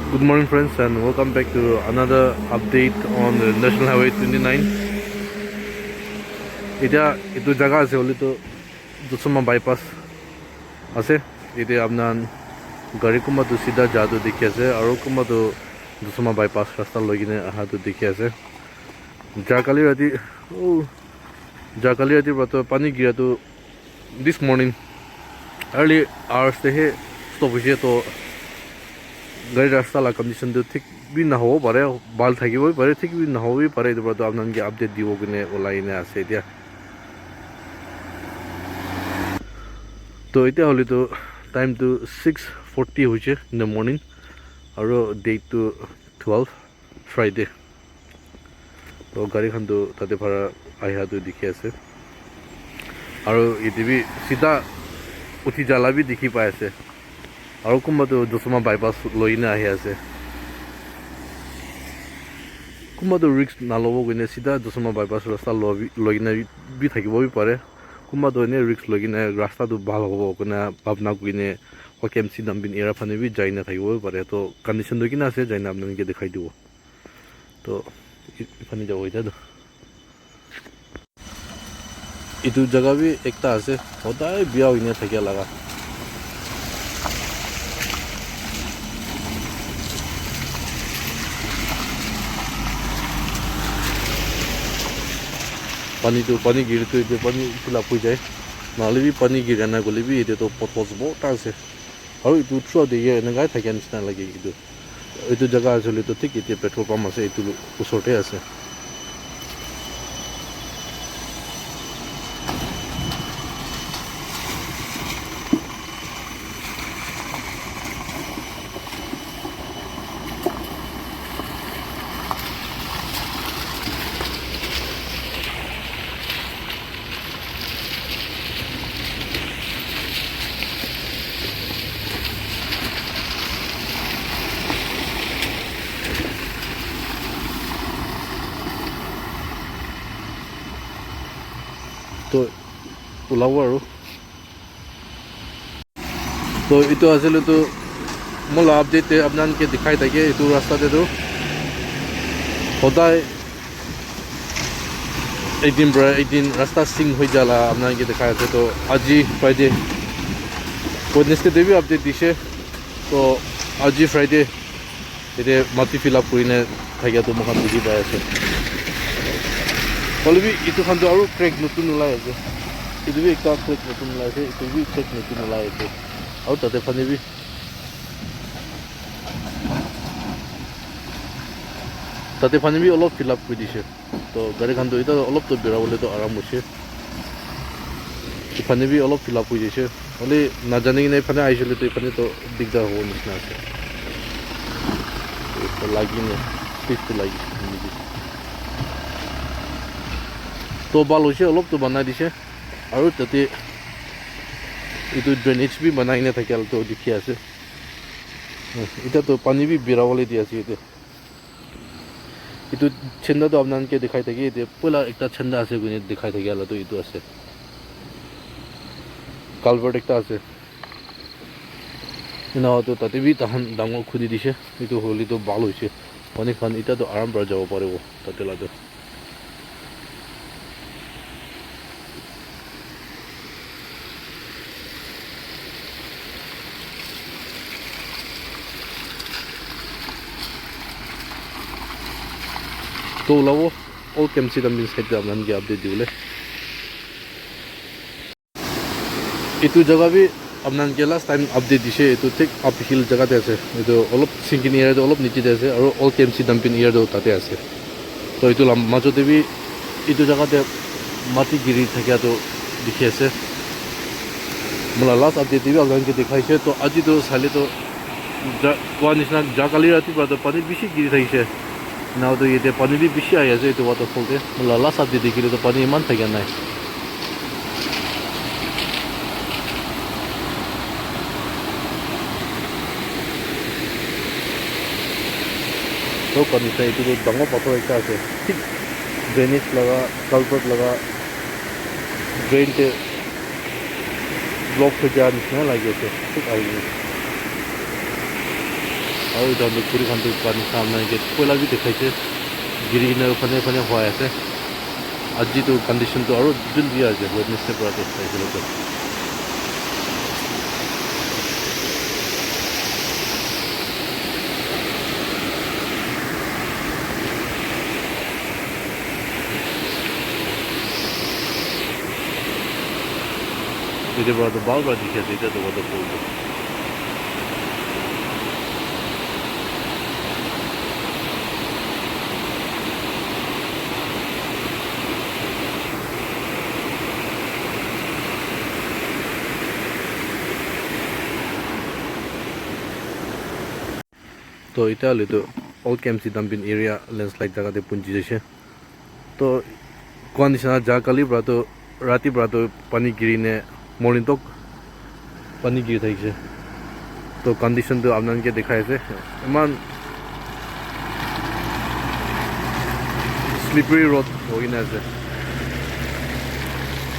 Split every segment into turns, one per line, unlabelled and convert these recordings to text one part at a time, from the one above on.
Good morning, friends, and welcome back to another update on the National Highway 29. Itu jaga ase holi to Dusuma bypass ase. Ite apnan gari kuma to sida jadu dikhi ase aro kuma to Dusuma bypass rasta logine aha to dikhi ase. Jakali rati prato pani gira to this morning early hours te he stop hoise to गाड़ी रास्ता ला condition तो ठीक भी ना हो पारे बाल थकी हुई पारे ठीक भी ना हो भी पारे तो आपने उनके अपडेट दी होगी ने ओलाइन आसे दिया तो इतना होली तो टाइम तो 6:40 हो जाए इन द मॉर्निंग और डेट तो 12 फ्राइडे तो गाड़ी खान तो ताते भरा आया तो दिखे ऐसे और ये भी सीधा उठी जाला भी दिखी पाए ऐसे और कुम्बा तो Dusuma bypass लोइने आया ऐसे कुम्बा तो रिक्स ना लोगों को ने सीधा Dusuma bypass रास्ता लोइने भी थकी वो भी पारे कुम्बा तो ने रिक्स लोइने रास्ता तो बाल होगा को ना अपना कोई ने और केमसी नंबिन एरा फने भी जाइने थकी वो भी पारे तो कंडीशन तो कि ना से जाइने आपने इनके दिखाई दो तो फनी जाओ इधर इतु जगह भी एक ता से होता है बिया इन्हें थकिया लगा पानी गिर तो इधर पानी फिल अप हो जाए नाले भी पानी गिर ना गोले भी इधर तो पॉट बहुत टांग से और इधर थ्रू दे ये नगाय था क्या निश्चित लगे इधर जगह चले तो ठीक इधर पेट्रोल पंप से इधर उसोटे ऐसे तो उलाओ तो इतो असले तो मोला अपडेट अपनान के दिखाई था कि इतो रास्ता दे तो होता है एक दिन रास्ता सिंग हो जाला अपनान के दिखाई थे तो आज ही फ्राइडे वेडनेसडे दे भी अपडेट दिसे तो आज ही फ्राइडे इधर माटी फिल अप करने था क्या तो मकान दिखी पाए से बोले भी इतो खान तो और ट्रैक नतुन लाए थे इधर भी एक ट्रैक नतुन लाए थे इधर भी ट्रैक नतुन लाए थे और ताते फने भी अलग फिल अप कर दिसे तो गाड़ी खान तो इधर अलग तो बेरा बोले तो आराम होसे फने भी अलग फिल अप कर दिसे बोले ना जाने की नहीं फने आई चले तो फने तो दिखता हो निश्चित से तो लागी ने स्पीड तो लागी तो बाल होसे अलग तो बना दिसे और ताते इतो ड्रेनेज भी बनाई था क्या तो दिखी आसे इधर तो पानी भी बेरा वाले दिया सी इतो छंदा तो अपना के दिखाई था कि इधर पहला एक ता छंदा आसे गुने दिखाई था क्या तो इतो आसे काल्वर्ट एक ता आसे इना तो ताते भी तहन डांगो खुदी दिसे इतो होली तो बाल होसे पानी खान इता तो आराम पर जाओ पारे वो ताते ला तो लाओ और केमसी तंबिन साइड पे अपना के अपडेट दिले इतु जगह भी अपना के लास्ट टाइम अपडेट दिसे इतु ठीक अप हिल जगह ते आसे इतु अलप सिंकिन एरिया तो अलप नीचे आसे और ऑल केमसी तंबिन एरिया तो ताते आसे तो इतु माजोते भी इतु जगह ते माटी गिरी थकिया तो दिखि आसे मला लास्ट अपडेट भी अपना के दिखाइसे तो आज तो साले तो निशना जाकाली राति पर तो पानी बेसी गिरी थकिसे ना तो ये पानी भी बेसी आई है तो वाटरफॉल थे मतलब लास्ट अपडेट देखिले तो पानी इमान था क्या ना तो कंडीशन ये तो डांगो पत्थर एक आसे ठीक ड्रेनेज लगा कल्वर्ट लगा ड्रेन के ब्लॉक हो जा निकलने लगे थे ठीक आई আৰু এটা পুৰি খানটো পানী সামনে কয়লা বি দেখাইছে গিৰি কিনে ফানে ফানে হোৱাই আছে আজিতো কণ্ডিশ্যনটো আৰু জোন দিয়া আছে ৱেডনেছডে পৰাটো চাইছিলোঁ তো এতিয়া পৰাটো বাৰ বাৰ দেখি আছে এতিয়াতো ৱাটাৰফলটো তো এতিয়া হ'লেতো অল কেম্পছি ডাম্পিং এৰিয়া লেণ্ডশ্লাইড জেগাতে পুঞ্জি যাইছে তো কোৱা নিচিনা যোৱা কালিৰ পৰাতো ৰাতিৰ পৰাতো পানী গিৰিনে মৰ্ণিং তক পানী গিৰি থাকিছে তো কণ্ডিশ্যনটো আপোনালোকে দেখাই আছে ইমান স্লিপাৰী ৰ'ড হৈ কিনে আছে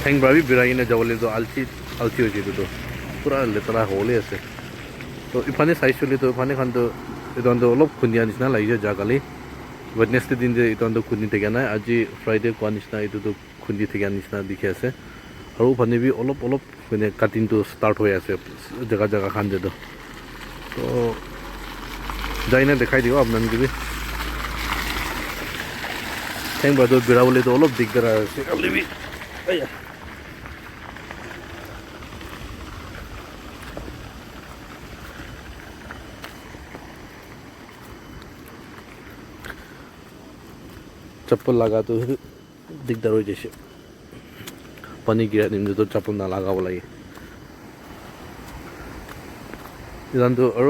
ঠেং ভাবি বিৰাই কিনে যাব লাগিব আলচি হৈছে এইটোতো পূৰা লেতেৰা হ'লেই আছে তো ইফালে চাইছিলোঁ তো ইফালে খানটো এইটো অলপ খুন্দিয়া নিচিনা লাগিছে যোৱাকালি ৱেডনেছডে দিন যে এইটো খুন্দি থকা নাই আজি ফ্ৰাইডে কোৱা নিচিনা এইটোতো খুন্দি থকা নিচিনা দেখি আছে আৰু ইফালে বি অলপ অলপ মানে কাটিংটো ষ্টাৰ্ট হৈ আছে জেগা জেগা খান যেতো তো যাই না দেখাই দিব আপোনালোকে বি ঠেং বাদত বিৰাবলৈতো অলপ দিগদাৰ আছে কালি বি चप्पल लगा तो दिगदार हो जैसे पानी गिरा दिन तो चप्पल ना लगा बोला ये इधर तो और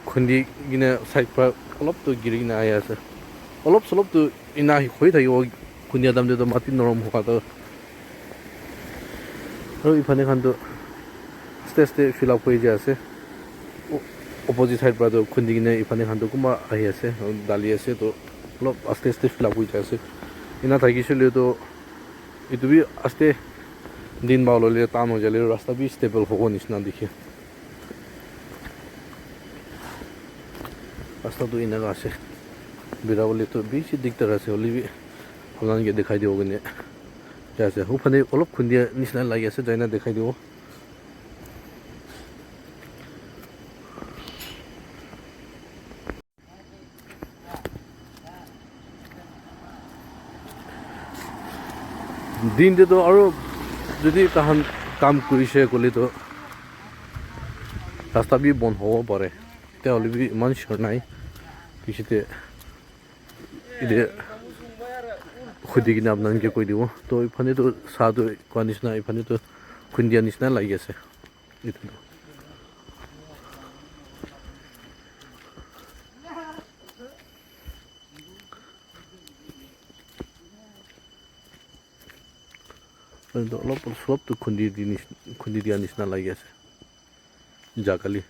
खुंदी गिने साइड पर अलग तो गिरी ना आया से अलग सलग तो इना ही कोई था ये वो खुंदी आदम जो तो माटी नरम होगा तो और इफाने खान तो स्टेज स्टेज फिलअप हो जाए অপজিট সাইড পৰা তো খুন্দি কিনে ইফানে খানটো কোনোবা আহি আছে ডালি আছে তো অলপ আস্তে আস্তে ফিল আপ হৈ যাই আছে ইনা থাকিছিলোঁ তো এইটো বি আস্তে দিন বা ল'লে টান হৈ যালে ৰাস্তা বি ষ্টেবল হ'ব নিচিনা দেখি ৰাস্তাটো এনেকুৱা আছে বিৰাবলৈতো বেছি দিগদাৰ আছে হ'লে বি আপোনালোকে দেখাই দিব কিনে যাই আছে সোঁফালে অলপ খুন্দিয়া নিচিনা লাগি আছে যাই না দেখাই দিব দিনটোতো আৰু যদি তাহান কাম কৰিছে ক'লেতো ৰাস্তা বি বন্ধ হ'ব পাৰে তেতিয়াহ'লে বি ইমান চিয়ৰ নাই পিছতে এতিয়া সুধি কিনে আপোনালোকে কৈ দিব তো ইফালেতো চাহটো কোৱা নিচিনা ইফালেতো খুন্দিয়া নিচিনা লাগি আছে এইটো অলপ অলপতো খুন্দি দিয়া নিচিনা লাগি আছে যোৱাকালি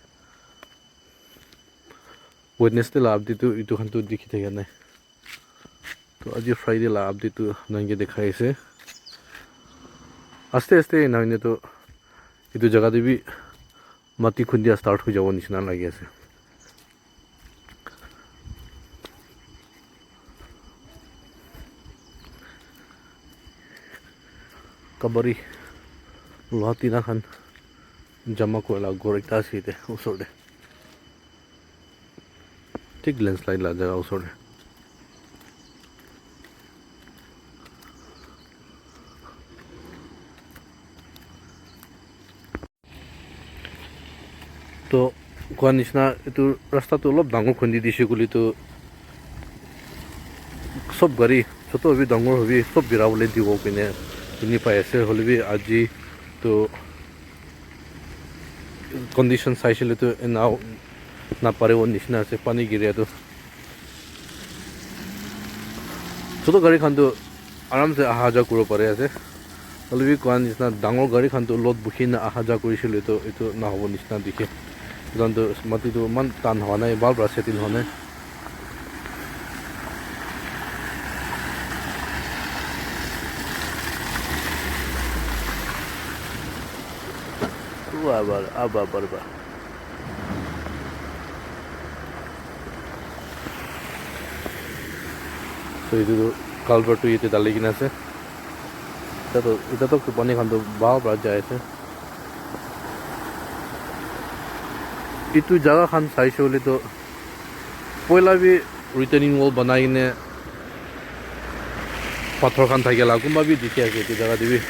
ৱেডনেছডে লা আপডেটটো এইটো খানটো দেখি থকা নাই তো আজি ফ্ৰাইডে লা আপডেটটো আপোনালোকে দেখাই আছে আস্তে আস্তে নহয়নে তো এইটো জেগাতে বি মাটি খুন্দিয়া ষ্টাৰ্ট হৈ যাব নিচিনা লাগি আছে কাবাৰী লোহা টিনা খান জমা কৰিলা ঘৰ এটা আছে এতিয়া ওচৰতে ঠিক লেণ্ডশ্লাইড লা জেগা ওচৰতে তো কোৱা নিচিনা এইটো ৰাস্তাটো অলপ ডাঙৰ খুন্দি দিছে বুলিতো চব গাড়ী যত হবি ডাঙৰ হবি চব বিৰাবলৈ দিব পিনে শুনি পাই আছে হ'লে বি আজি তো কণ্ডিশ্যন চাইছিলেতো নাও নাপাৰিব নিচিনা আছে পানী গিৰিয়াটো ছোট গাড়ীখনটো আৰামছে অহা যোৱা কৰিব পাৰে আছে হ'লে বি কোৱা নিচিনা ডাঙৰ গাড়ীখনটো লোড বুখি অহা যোৱা কৰিছিলোঁ তো এইটো নহ'ব নিচিনা দেখে যোনটো মাটিটো ইমান টান হোৱা নাই বাৰ পৰা ছেটিল হোৱা নাই আবার itu culvert tu yete dali kina ase ita to pani khan to bahar para jai ase itu jaga khan saishe hole to poila bi retaining wall banai kine pathor khan thakela kumba bi dikhi ase itu jaga de bi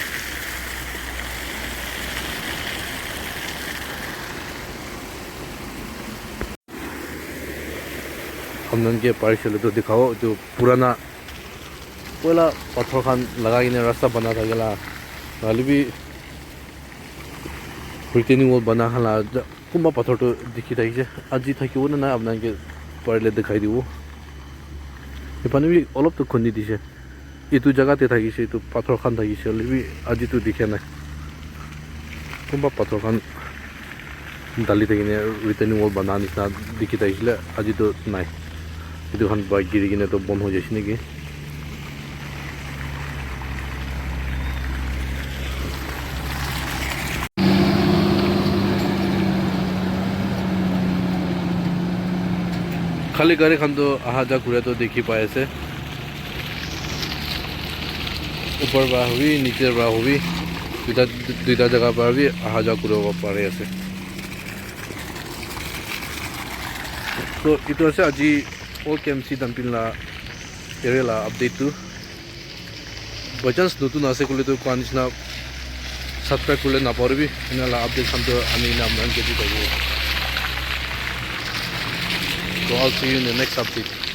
हमन के parcel तो दिखाओ जो पुराना पहला पत्थर खान लगा के रास्ता बना था गला वाली भी रिटेनिंग वॉल बना हला कुम्बा पत्थर तो दिखी था कि आज था कि वो ना अपना के पहले दिखाई दी वो ये पानी भी अलग तो खुंदी थी से ये तो जगह ते था कि तो पत्थर खान था कि से भी आज तो दिखे ना कुम्बा पत्थर खान डाली था कि रिटेनिंग वॉल बना निकला दिखी था इसलिए आज तो नहीं itu kan baik gini gini tuh bom aja sini gini खाली गाड़ी खान तो आहा जा घूरा तो देखी पाए से ऊपर बा हुई नीचे बा हुई दुईटा जगह पर भी आहा जा घूरा पारे ऐसे तो itu আছে আজি all KMC dumping la area la update tu by chance notun ase kole to kwanis na subscribe kole na parbi ina la update sam to ani na man ke di so I'll see you in the next update.